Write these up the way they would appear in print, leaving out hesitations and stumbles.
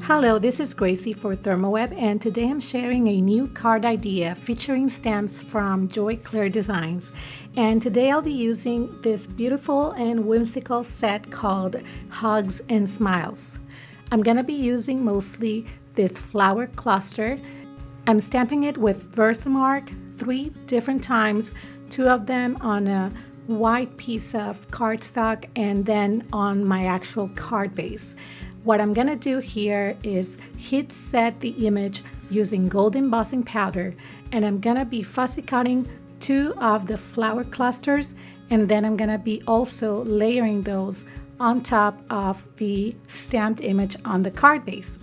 Hello, this is Gracie for ThermOWeb, and today I'm sharing a new card idea featuring stamps from Clair Designs. And today I'll be using this beautiful and whimsical set called Hugs and Smiles. I'm going to be using mostly this flower cluster. I'm stamping it with Versamark 3 different times, 2 of them on a white piece of cardstock and then on my actual card base. What I'm going to do here is heat set the image using gold embossing powder, and I'm going to be fussy cutting 2 of the flower clusters, and then I'm going to be also layering those on top of the stamped image on the card base.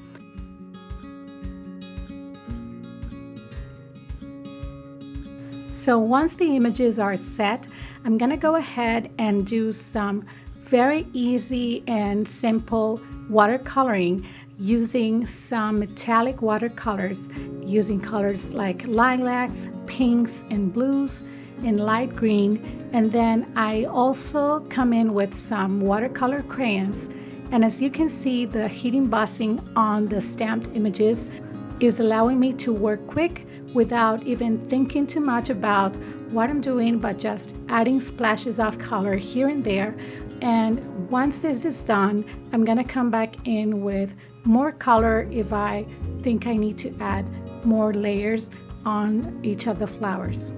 So once the images are set, I'm going to go ahead and do some very easy and simple watercoloring using some metallic watercolors, using colors like lilacs, pinks, and blues, and light green. And then I also come in with some watercolor crayons. And as you can see, the heat embossing on the stamped images is allowing me to work quick without even thinking too much about what I'm doing, but just adding splashes of color here and there. And once this is done, I'm gonna come back in with more color if I think I need to add more layers on each of the flowers.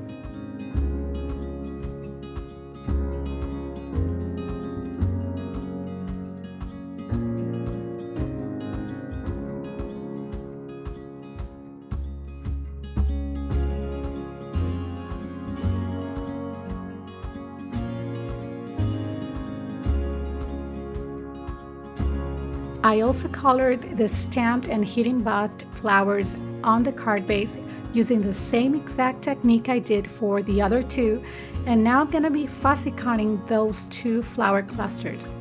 I also colored the stamped and heat embossed flowers on the card base using the same exact technique I did for the other 2, and now I'm going to be fussy cutting those 2 flower clusters.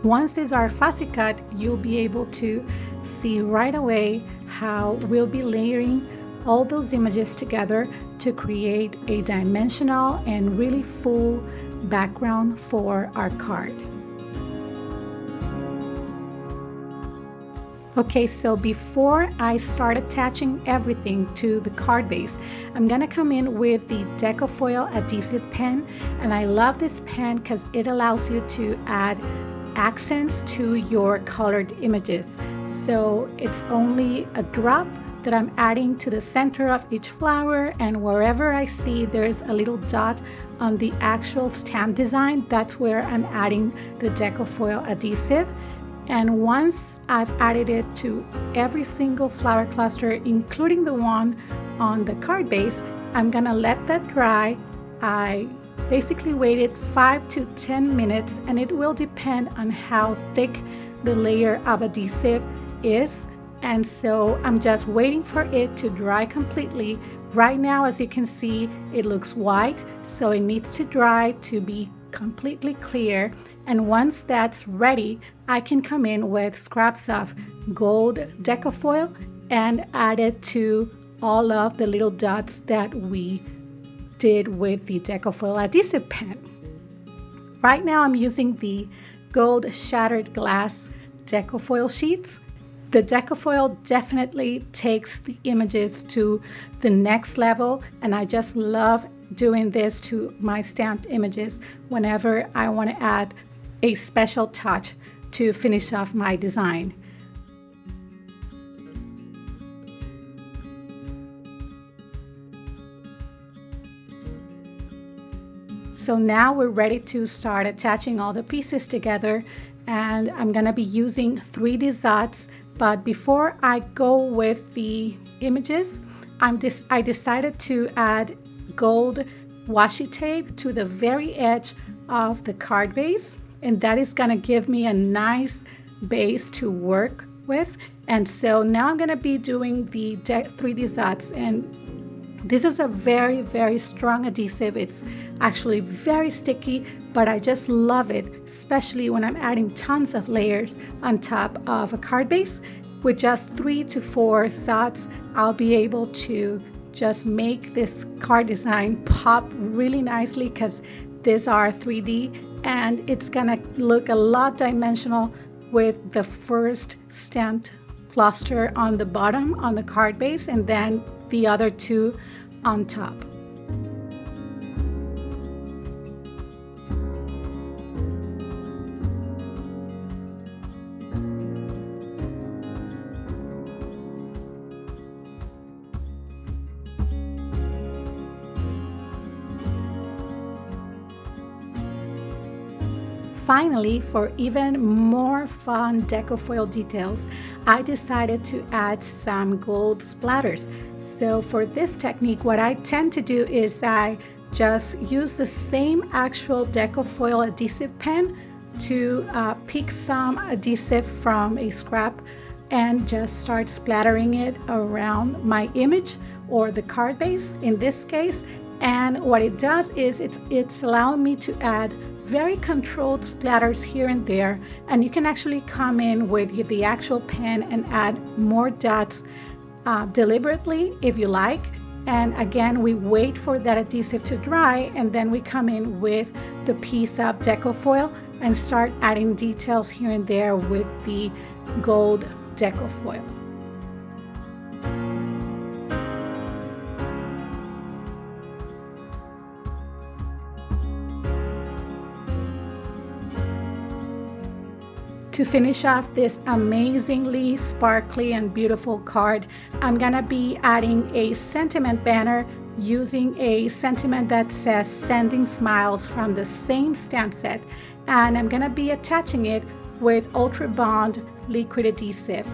Once these are fussy cut, you'll be able to see right away how we'll be layering all those images together to create a dimensional and really full background for our card. Okay, so before I start attaching everything to the card base, I'm gonna come in with the Deco Foil adhesive pen, and I love this pen because it allows you to add accents to your colored images. So it's only a drop that I'm adding to the center of each flower, and wherever I see there's a little dot on the actual stamp design, that's where I'm adding the Deco Foil adhesive. And once I've added it to every single flower cluster, including the one on the card base, I'm gonna let that dry. I basically waited 5 to 10 minutes, and it will depend on how thick the layer of adhesive is. And so I'm just waiting for it to dry completely. Right now, as you can see, it looks white, so it needs to dry to be completely clear. And once that's ready, I can come in with scraps of gold Deco Foil and add it to all of the little dots that we did with the Deco Foil adhesive pen. Right now I'm using the gold shattered glass Deco Foil sheets. The Deco Foil definitely takes the images to the next level, and I just love doing this to my stamped images whenever I want to add a special touch to finish off my design. So now we're ready to start attaching all the pieces together, and I'm going to be using 3D Zots. But before I go with the images, I decided to add gold washi tape to the very edge of the card base, and that is going to give me a nice base to work with. And so now I'm going to be doing the 3D Zots, and this is a very, very strong adhesive. It's actually very sticky, but I just love it, especially when I'm adding tons of layers on top of a card base. With just 3 to 4 Zots, I'll be able to just make this card design pop really nicely, because these are 3D and it's gonna look a lot dimensional with the first stamped cluster on the bottom on the card base, and then the other two on top. Finally, for even more fun Deco Foil details, I decided to add some gold splatters. So for this technique, what I tend to do is I just use the same actual Deco Foil adhesive pen to pick some adhesive from a scrap and just start splattering it around my image or the card base in this case. And what it does is it's allowing me to add very controlled splatters here and there, and you can actually come in with the actual pen and add more dots deliberately if you like. And again, we wait for that adhesive to dry, and then we come in with the piece of Deco Foil and start adding details here and there with the gold Deco Foil. To finish off this amazingly sparkly and beautiful card, I'm gonna be adding a sentiment banner using a sentiment that says "Sending Smiles" from the same stamp set, and I'm gonna be attaching it with Ultra Bond liquid adhesive.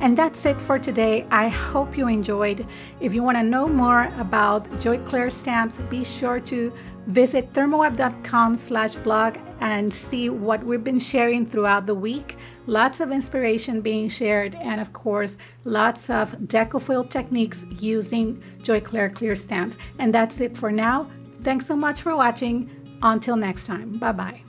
And that's it for today. I hope you enjoyed. If you want to know more about Joy Clair stamps, be sure to visit thermoweb.com/blog and see what we've been sharing throughout the week. Lots of inspiration being shared, and of course, lots of Deco Foil techniques using Joy Clair clear stamps. And that's it for now. Thanks so much for watching. Until next time. Bye-bye.